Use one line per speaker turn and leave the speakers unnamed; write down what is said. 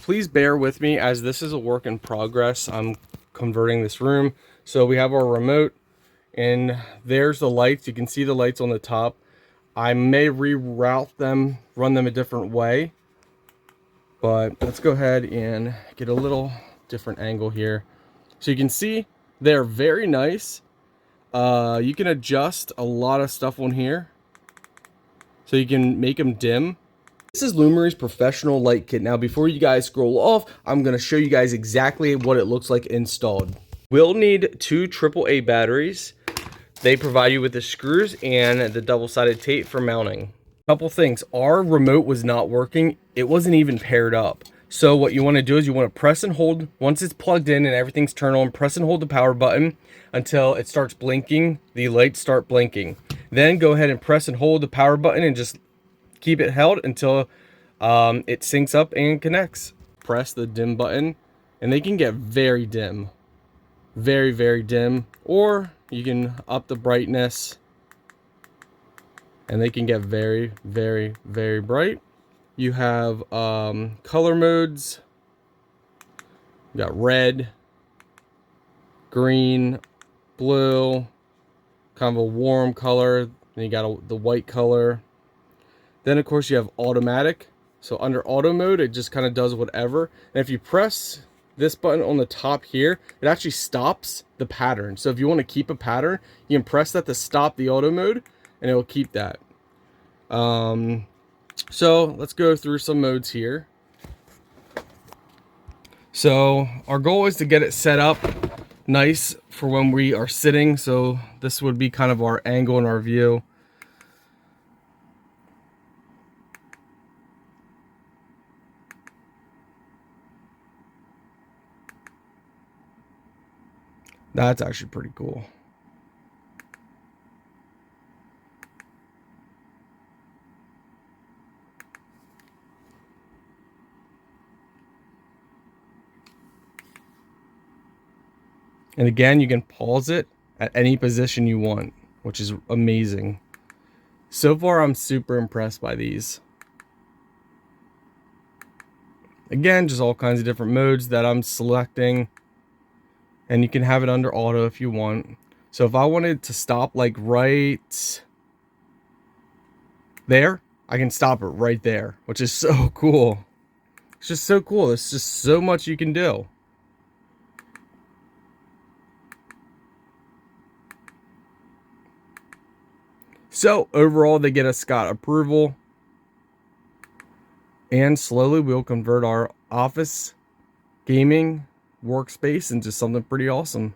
please bear with me as this is a work in progress. I'm converting this room. So we have our remote and there's the lights. You can see the lights on the top. I may reroute them, run them a different way, but let's go ahead and get a little different angle here. So you can see they're very nice. You can adjust a lot of stuff on here. So you can make them dim. This is Lumary's professional light kit. Now, before you guys scroll off, I'm going to show you guys exactly what it looks like installed. We'll need 2 AAA batteries. They provide you with the screws and the double-sided tape for mounting. Couple things. Our remote was not working. It wasn't even paired up. So what you want to do is you want to press and hold. Once it's plugged in and everything's turned on, press and hold the power button until it starts blinking. The lights start blinking. Then go ahead and press and hold the power button and just keep it held until it syncs up and connects. Press the dim button and they can get very dim. Very, very dim. Or you can up the brightness and they can get very, very, very bright. You have color modes. You got red, green, blue, kind of a warm color. Then you got the white color. Then of course you have automatic. So under auto mode, it just kind of does whatever. And if you press this button on the top here, it actually stops the pattern. So if you want to keep a pattern, you can press that to stop the auto mode and it will keep that. So let's go through some modes here. So our goal is to get it set up nice for when we are sitting. So this would be kind of our angle and our view. That's actually pretty cool. And again, you can pause it at any position you want, which is amazing. So far, I'm super impressed by these. Again, just all kinds of different modes that I'm selecting. And you can have it under auto if you want. So if I wanted to stop like right there, I can stop it right there, which is so cool. It's just so cool. There's just so much you can do. So overall, they get a Scott approval. And slowly we'll convert our office gaming workspace into something pretty awesome.